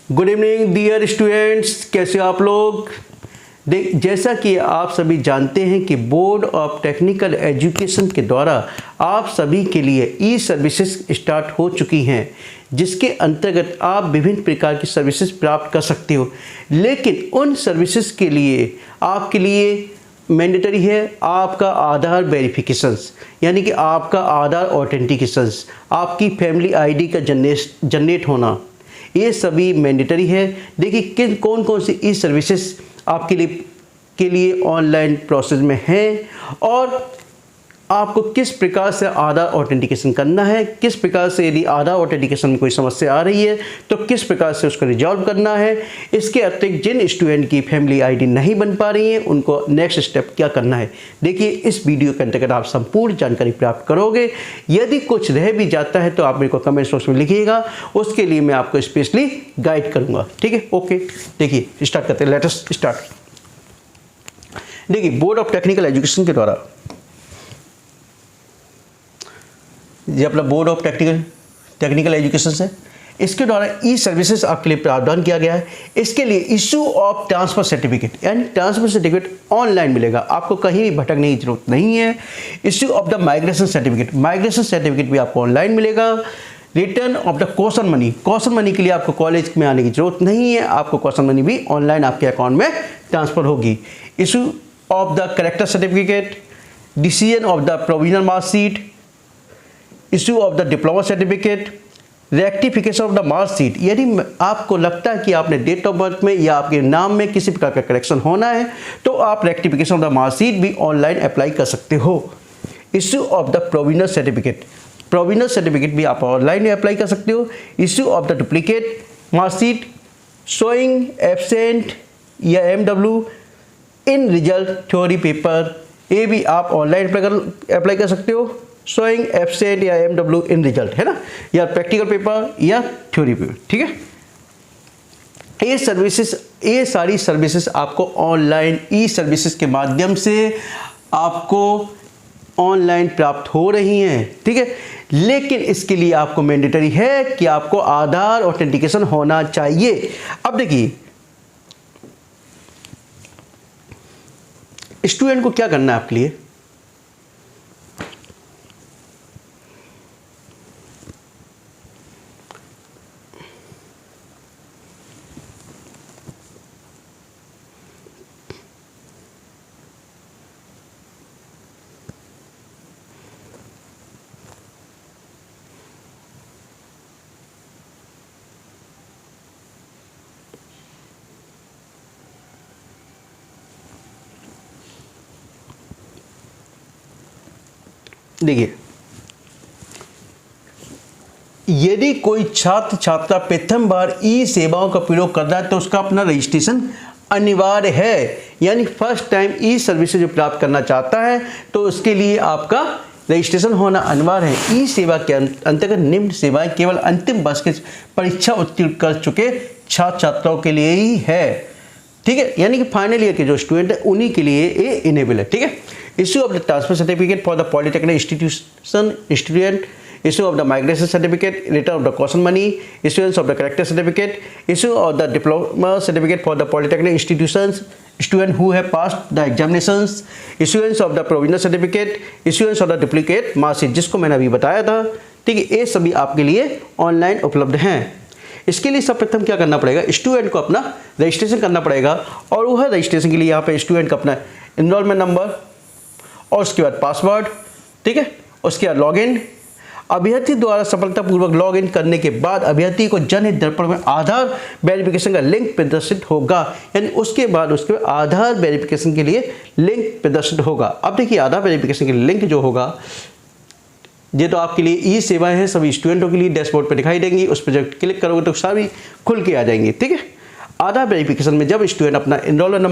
Good evening dear students, कैसे हो आप लोग। जैसा कि आप सभी जानते हैं कि बोर्ड ऑफ टेक्निकल एजुकेशन के द्वारा आप सभी के लिए ई सर्विसेज स्टार्ट हो चुकी हैं, जिसके अंतर्गत आप विभिन्न प्रकार की सर्विसेज प्राप्त कर सकते हो। लेकिन उन सर्विसेज के लिए आपके लिए मैंडेटरी है आपका आधार वेरिफिकेशंस, यानी कि आपका आधार ऑथेंटिकेशंस, आपकी फैमिली आईडी का जनरेट होना, ये सभी मैंडेटरी है। देखिए कौन कौन सी ई सर्विसेज आपके लिए ऑनलाइन प्रोसेस में हैं और आपको किस प्रकार से आधार ऑथेंटिकेशन करना है, किस प्रकार से यदि आधार ऑथेंटिकेशन में कोई समस्या आ रही है तो किस प्रकार से उसको रिजॉल्व करना है। इसके अतिरिक्त जिन स्टूडेंट की फैमिली आईडी नहीं बन पा रही है उनको नेक्स्ट स्टेप क्या करना है, देखिए इस वीडियो के अंतर्गत आप संपूर्ण जानकारी प्राप्त करोगे। यदि कुछ रह भी जाता है तो आप मेरे को कमेंट बॉक्स में लिखिएगा, उसके लिए मैं आपको स्पेशली गाइड करूँगा। ठीक है, ओके। देखिए स्टार्ट करते हैं, लेट अस स्टार्ट। देखिए बोर्ड ऑफ टेक्निकल एजुकेशन के द्वारा, ये अपना बोर्ड ऑफ टेक्निकल एजुकेशन है, इसके द्वारा ई सर्विसेज आपके लिए प्रावधान किया गया है। इसके लिए इशू ऑफ ट्रांसफर सर्टिफिकेट, यानी ट्रांसफर सर्टिफिकेट ऑनलाइन मिलेगा, आपको कहीं भी भटकने की जरूरत नहीं है। Issue of the migration certificate भी आपको ऑनलाइन मिलेगा। Return of the caution money के लिए आपको कॉलेज में आने की जरूरत नहीं है, आपको कॉशन मनी भी ऑनलाइन आपके अकाउंट में ट्रांसफर होगी। Issue of the character certificate, decision of the provisional marksheet, issue of the diploma certificate, rectification of the marksheet, यदि आपको लगता है कि आपने डेट ऑफ बर्थ में या आपके नाम में किसी प्रकार का करेक्शन होना है तो आप रेक्टिफिकेशन ऑफ द मार्कशीट भी ऑनलाइन अप्लाई कर सकते हो। Issue of the provisional certificate भी आप ऑनलाइन अप्लाई कर सकते हो। Issue of the duplicate marksheet showing absent या MW इन रिजल्ट थ्योरी पेपर, ये भी आप ऑनलाइन अप्लाई कर सकते हो। शोइंग एब्सेंट या MW इन रिजल्ट, है ना, या प्रैक्टिकल पेपर या थ्योरी पेपर। ठीक है, ये सारी सर्विसेज आपको ऑनलाइन ई सर्विसेज के माध्यम से आपको ऑनलाइन प्राप्त हो रही हैं। ठीक है, लेकिन इसके लिए आपको मैंडेटरी है कि आपको आधार ऑथेंटिकेशन होना चाहिए। अब देखिए स्टूडेंट को क्या करना है आपके लिए, देखिए यदि कोई छात्र छात्रा प्रथम बार ई सेवाओं का प्रयोग कर रहा है तो उसका अपना रजिस्ट्रेशन अनिवार्य है, यानी फर्स्ट टाइम ई सर्विसेज जो प्राप्त करना चाहता है तो उसके लिए आपका रजिस्ट्रेशन होना अनिवार्य है। ई सेवा के अंतर्गत निम्न सेवाएं केवल अंतिम वर्ष की परीक्षा उत्तीर्ण कर चुके छात्र छात्राओं के लिए ही है। ठीक है, यानी कि फाइनल ईयर के जो स्टूडेंट है उन्हीं के लिए ये इनेबल है। ठीक है, issue of the transfer certificate for the polytechnic institution student, issue of the migration certificate, return of the caution money, issuance of the character certificate, issue of the diploma certificate for the polytechnic institutions, student who have passed the examinations, issuance of the provisional certificate, issuance of the duplicate marksheet, जिसको मैंने अभी बताया था। ठीक है, ये सभी आपके लिए ऑनलाइन उपलब्ध हैं। इसके लिए सर्वप्रथम क्या करना पड़ेगा, स्टूडेंट को अपना रजिस्ट्रेशन करना पड़ेगा और वह रजिस्ट्रेशन के लिए यहाँ पे स्टूडेंट का अपना इनरोलमेंट नंबर और उसके बाद पासवर्ड, ठीक है, उसके बाद लॉगिन। अभ्यर्थी द्वारा सफलतापूर्वक लॉगिन करने के बाद अभ्यर्थी को जनहित दर्पण में आधार वेरिफिकेशन का लिंक प्रदर्शित होगा, यानी उसके बाद उसके आधार वेरिफिकेशन के लिए लिंक प्रदर्शित होगा। अब देखिए आधार वेरिफिकेशन के लिए लिंक जो होगा ये तो आपके लिए ई सेवाएं हैं, सभी स्टूडेंटों के लिए डैशबोर्ड पर दिखाई देंगी, उस पर जब क्लिक करोगे तो सारी खुल के आ जाएंगी। ठीक है, आधार वेरिफिकेशन में जब स्टूडेंट अपना इनरोलमेंट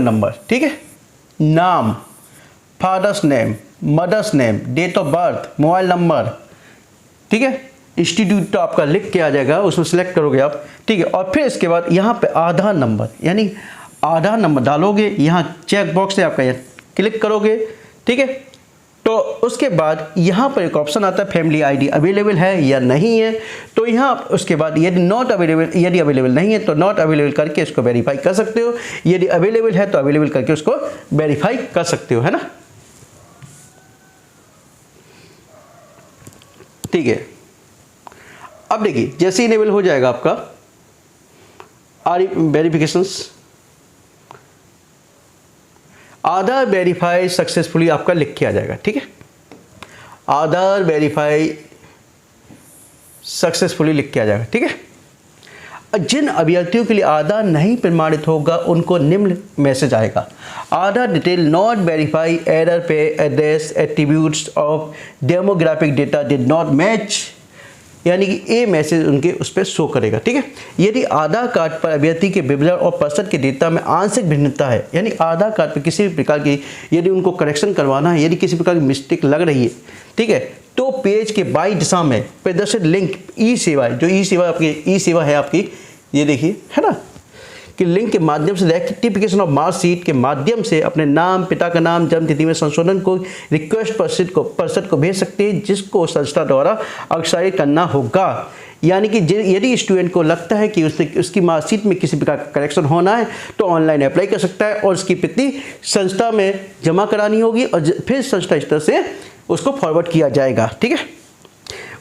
नंबर, ठीक है, नाम, father's name, mother's name, date of birth, mobile number, ठीक है, इंस्टीट्यूट तो आपका लिख के आ जाएगा, उसमें सेलेक्ट करोगे आप। ठीक है, और फिर इसके बाद यहाँ पे आधार नंबर, यानी आधार नंबर डालोगे, यहाँ चेक बॉक्स है आपका, यहाँ क्लिक करोगे। ठीक है, तो उसके बाद यहाँ पर एक ऑप्शन आता है फैमिली आईडी अवेलेबल है या नहीं है। तो यहाँ उसके बाद यदि अवेलेबल नहीं है तो नॉट अवेलेबल करके इसको वेरीफाई कर सकते हो, यदि अवेलेबल है तो अवेलेबल करके उसको वेरीफाई कर सकते हो, है ना। ठीक है, अब देखिए जैसे इनेबल हो जाएगा आपका वेरिफिकेशंस, आधार वेरीफाई सक्सेसफुली आपका लिख के आ जाएगा। ठीक है, आधार वेरीफाई सक्सेसफुली लिख के आ जाएगा। ठीक है, जिन अभ्यर्थियों के लिए आधार नहीं प्रमाणित होगा उनको निम्न मैसेज आएगा, आधार डिटेल नॉट वेरीफाई, एरर पे address attributes of demographic data did not match, यानी कि ये मैसेज उनके उस पर शो करेगा। ठीक है, यदि आधार कार्ड पर अभ्यर्थी के विवरण और पर्सन के डेटा में आंशिक भिन्नता है, यानी आधार कार्ड पर किसी भी प्रकार की यदि उनको करेक्शन करवाना है, यदि किसी प्रकार की मिस्टेक लग रही है, ठीक है, तो पेज के बाईं दिशा में प्रदर्शित लिंक ई सेवा, जो ई सेवा आपकी ई सेवा है आपकी, ये देखिए है ना, कि लिंक के माध्यम से रेक्टिफिकेशन ऑफ मार्कशीट के माध्यम से अपने नाम, पिता का नाम, जन्म तिथि में संशोधन को रिक्वेस्ट पर्सन को भेज सकते हैं, जिसको संस्था द्वारा अग्रसारित करना होगा। यानी कि यदि स्टूडेंट को लगता है कि उसकी मार्कशीट में किसी प्रकार का करेक्शन होना है तो ऑनलाइन अप्लाई कर सकता है और उसकी प्रति संस्था में जमा करानी होगी और फिर संस्था इस तरह से उसको फॉरवर्ड किया जाएगा। ठीक है,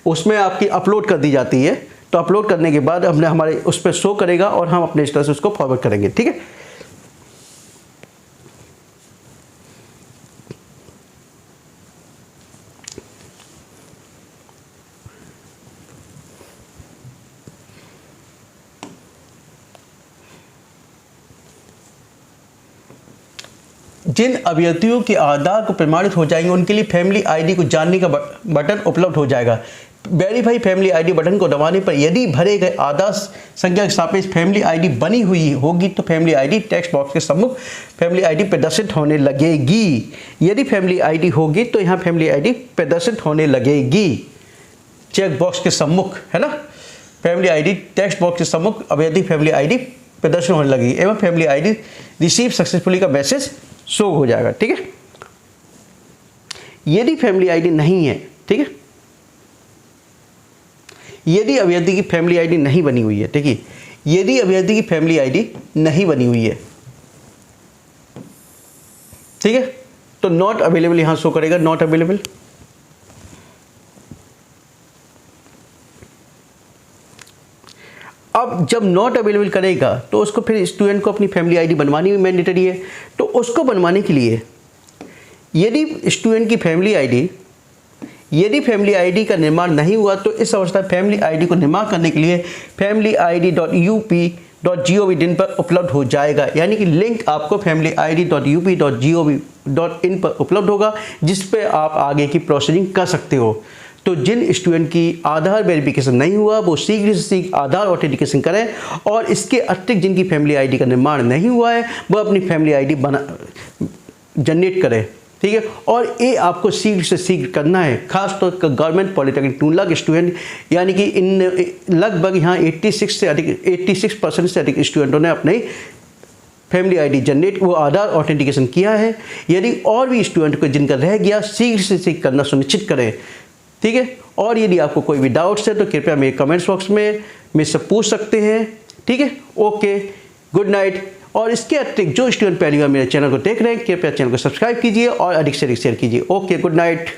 उसमें आपकी अपलोड कर दी जाती है, तो अपलोड करने के बाद हमने हमारे उस पर शो करेगा और हम अपने इस तरह से उसको फॉरवर्ड करेंगे। ठीक है, जिन अभ्यर्थियों के आधार को प्रमाणित हो जाएंगे उनके लिए फैमिली आईडी को जानने का बटन उपलब्ध हो जाएगा। वेरीफाई फैमिली आईडी बटन को दबाने पर यदि भरे गए आधार संख्या के सापेक्ष फैमिली आईडी बनी हुई होगी तो फैमिली आईडी टेक्स्ट बॉक्स के सम्मुख फैमिली आईडी प्रदर्शित होने लगेगी। यदि फैमिली आईडी होगी तो यहाँ फैमिली आईडी प्रदर्शित होने लगेगी चेक बॉक्स के सम्मुख, है ना। फैमिली आईडी टेक्स्ट बॉक्स के सम्मुख अभ्यर्थी फैमिली आईडी प्रदर्शित होने लगेगी एवं फैमिली आईडी रिसीव सक्सेसफुली का मैसेज शो हो जाएगा। ठीक है, यदि फैमिली आईडी नहीं है, ठीक है, यदि अभ्यर्थी की फैमिली आईडी नहीं बनी हुई है, ठीक है, यदि अभ्यर्थी की फैमिली आईडी नहीं बनी हुई है, ठीक है, तो नॉट अवेलेबल यहां शो करेगा, नॉट अवेलेबल। अब जब नॉट अवेलेबल करेगा तो उसको फिर स्टूडेंट को अपनी फैमिली आईडी बनवानी भी मैंडेटरी है। तो उसको बनवाने के लिए यदि स्टूडेंट की फैमिली आईडी का निर्माण नहीं हुआ तो इस अवस्था में फैमिली आईडी को निर्माण करने के लिए familyid.up.gov.in पर उपलब्ध हो जाएगा। यानी कि लिंक आपको familyid.up.gov.in पर उपलब्ध होगा, जिस पे आप आगे की प्रोसीडिंग कर सकते हो। तो जिन स्टूडेंट की आधार वेरिफिकेशन नहीं हुआ वो शीघ्र से शीघ्र आधार ऑथेंटिकेशन करें, और इसके अतिरिक्त जिनकी फैमिली आईडी का निर्माण नहीं हुआ है वो अपनी फैमिली आईडी जनरेट करें। ठीक है, और ये आपको शीघ्र से शीघ्र करना है, खासतौर पर गवर्नमेंट पॉलिटेक्निक 2 लाख स्टूडेंट, यानी कि इन लगभग यहाँ 86% से अधिक स्टूडेंटों ने अपने फैमिली आईडी जनरेट वो आधार ऑथेंटिकेशन किया है। यदि और भी स्टूडेंट को जिनका रह गया शीघ्र से शीघ्र करना सुनिश्चित करें। ठीक है, और यदि आपको कोई भी डाउट्स है तो कृपया मेरे कमेंट्स बॉक्स में मुझसे पूछ सकते हैं। ठीक है, ओके, गुड नाइट। और इसके अतिरिक्त जो स्टूडेंट पहली बार मेरे चैनल को देख रहे हैं कृपया चैनल को सब्सक्राइब कीजिए और अधिक से अधिक शेयर कीजिए। Okay, good night.